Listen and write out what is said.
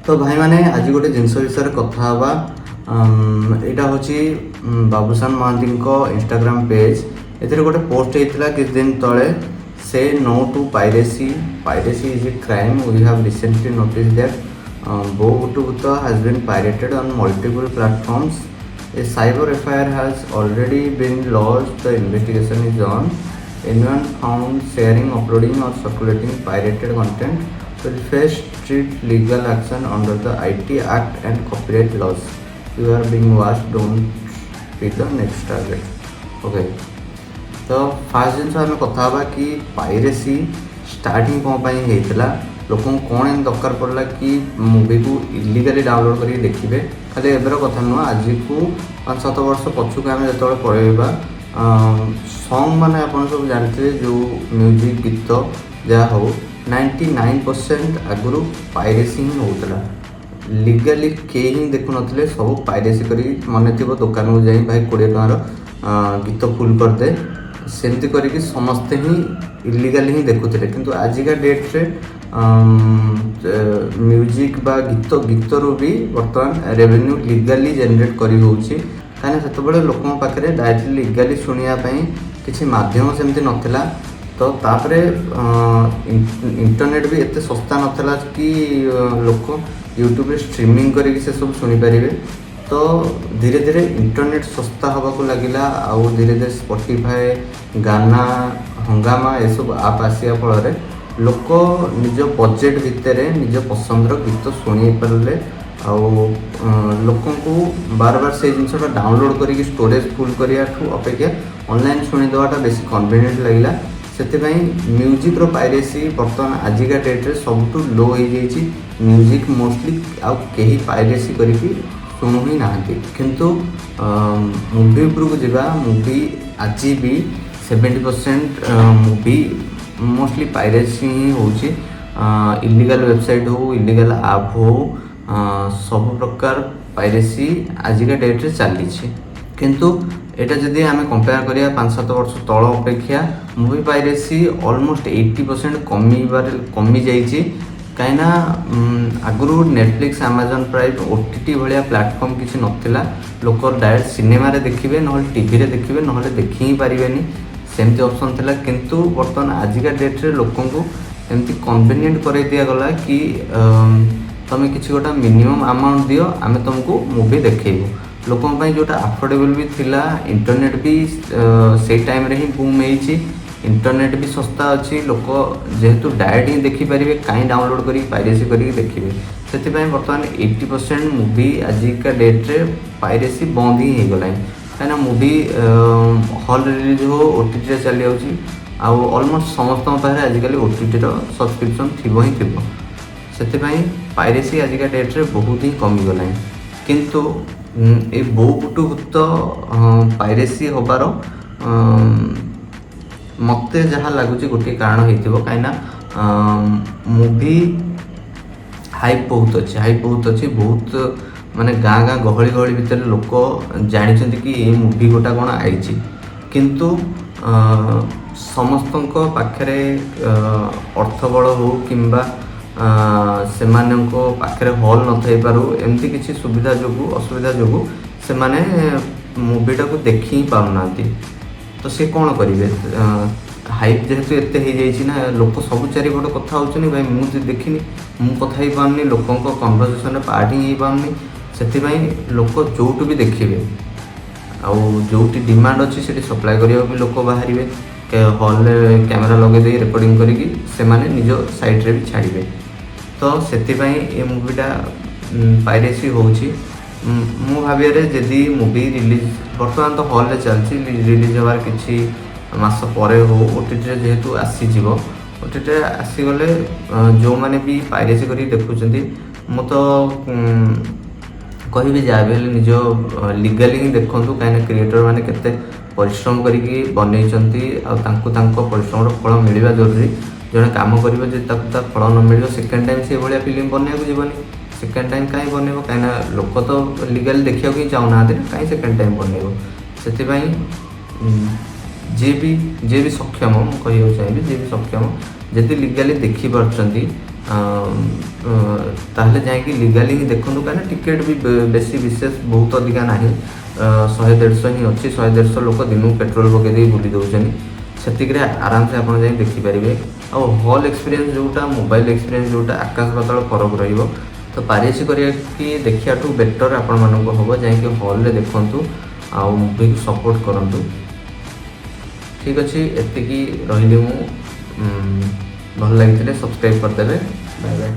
तो भाई मैंने आज गोटे जिनस विषय कथा हवा यहाँ हूँ बाबूशान महांती इंस्टाग्राम पेज ए गोटे पोस्ट होता किछ दिन तले से no to piracy piracy is a crime we have recently notice that Bhutu has been pirated on multiple platforms. A cyber FIR has already been lodged. The investigation is on. Anyone found sharing, uploading or circulating pirated content will face strict legal action under the IT Act and copyright laws. You are being watched. Don't be the next target. Okay. तो fast जिन आम कथा कि piracy starting कौन होता लोक कौन M दरकार पड़ा कि मुवी को इलिगाली डाउनलोड करके देखिए खाली एबर कथा नुह आज को 5-7 वर्ष पछक आम जो पढ़ेगा सॉन्ग मैंने आप सब जानते जो म्यूजिक गीत जहाँ हो 99% आगुरी पायरेसी ही होता लीगाली कहीं ही देखु नथिले सब पायरेसी करी मन थी दुकान को जाई भाई 20 टंकार गीत फुल करदे सेमती करके समस्ते ही इलिगाली ही देखुले किंतु आजिका डेट्रे म्यूजिक बा गीत गीतरू भी बर्तमान रेवेन्यू लीगाली जेनरेट करी होउछि कहीं से लोकों पाखे डायरेक्टली लीगाली शुणापी किसी मध्यम सेमती नथिला तो तापरे इंटरनेट भी एते सस्ता नथिला कि लोक यूट्यूब स्ट्रीमिंग करके से सब सुनी पारिबे तो धीरे धीरे इंटरनेट सस्ता हवा को लगिला आउ धीरे धीरे स्पॉटिफाई गाना हंगामा ये सब आप आसिया फल लोक निज बजेट भितर निज पसंदर गीत शुणी पारे लोक बार बार से जिनसा डाउनलोड करके स्टोरेज फुल करने अपेक्षा ऑनलाइन शुणीदेवाटा बेसी कन्वीनियंट लगिला से म्यूजिक रो पायरेसी बर्तमान आजिका डेट्रे सबुठु लो हो जाइए म्यूजिक मोस्टली आउ कहीं पायरेसी करके शुणु ही ना किंतु मूवी उपरको जावा मूवी आज भी 70% मूवी मोस्टली पायरेसी ही होची इलीगल वेबसाइट हो इलीगल ऐप हो सब प्रकार पायरेसी आजिका डेट्रे चली किंतु एटा जदि आमे कंपेयर करिया 5-7 वर्ष तल अपेक्षा मूवी पायरेसी ऑलमोस्ट 80% कमी जाइए कहीं आगुरी नेटफ्लिक्स अमेजन प्राइम OTT भाया प्लेटफॉर्म किसी नथिला लोक डायरेक्ट सिनेमा रे देखिए ना टीवी रे देखिए ना देखी ही पारिबेनी सेमती ऑप्शन थिला किंतु बर्तमान आजिका डेट्रे लोक एमती कन्वीनियंट कर दिगला कि तुम किसी गोटा मिनिमम अमाउंट दियो आमे तुमको मूवी देखेबू लोकों जोटा अफोर्डेबल भी थिला इंटरनेट भी से टाइम रे ही बूम होइछि इंटरनेट भी सस्ता अच्छी लोक जेहेतु डायरेक्ट ही देखिपारे कहीं डाउनलोड कर पायरेसी करके देखिए से बर्तमान 80% मूवी आजिका डेट्रे पायरेसी बंद ही हो गला कहीं मूवी हॉल रिलीज हो OTT चली जाऊँगी आउ ऑलमोस्ट समस्त पाखे आजिकल OTT सब्सक्रिप्शन थी ही से पायरेसी आजिका डेट्रे बहुत ही कमी गला किंतु ए बहुत पायरेसी होबार मत जहाँ लगुच गोटे कारण हो कहीं मूवी हाइप बहुत अच्छी बहुत माने गाँ गाँ गहली गहली भितर लोक जानी कि ये मूवी गोटा कौन आई किंतु समस्त पाखे अर्थबल हो किंबा से पाखे हॉल न थी पारू एमती किसी सुविधा जो असुविधा जो से माने मूवीटा को देखी ही पारना तो सी कौन करेंगे हाइप जेहेतु एत ना लोक सब चारिपट कथा होनी भाई मुझे देखनी मु कथा ही पारनी लोकों कन्वर्सेशन पार्ट ही पारनी से लोक जोटू भी देखिए जो डिमांड अच्छी से सप्लाय करने भी लोक बाहर हॉल कैमेरा लगे दे रेकर्डिंग करके निज साइट रे भी छाड़े तो से मूवीटा पायरेसी होची मु भाविया जदि मूवी रिलीज बर्तमान तो हॉल चलती रिलीज होवार किसी मास पर हो OTT जेहेतु आसीज OTT आसीगले जो मैंने भी पायरेसी कर देखुं मु तो कहि जहाँ भी निज लीगाली ही देखूँ कहीं क्रिएटर मैंने केते परिश्रम करके बनई परिश्रम फल मिलवा जरूरी जड़े कम कर फल न मिल सेकेंड टाइम से भाया फिल्म बनवाक जीवनी सेकेंड टाइम कहीं बनइब कहीं लोक तो लीगल देखा ही चाहूना कहीं सेकेंड टाइम बनइब से जी भी सक्षम कह चाहिए जी भी सक्षम जदि लीगली देखिपार्टी ताहले जाइए लीगाली ही देखूँ कहीं टिकेट भी बेसी विशेष बहुत अधिका ना 100-150 ही अच्छी 100-150 लोक दिन पेट्रोल पकई बुली दौरान से आराम से आप देखिपारे आ हॉल एक्सपीरियंस जोटा मोबाइल एक्सपीरियंस जोटा आकाश पाताल फरक रही तो पारिश करिया कि देखिया बेटर आपण मानक हम जाकि हॉल रे देखंतु आ मूवी को सपोर्ट करंतु। ठीक अच्छे एतिकी रही भल लगी सब्सक्राइब करदे। Bye bye.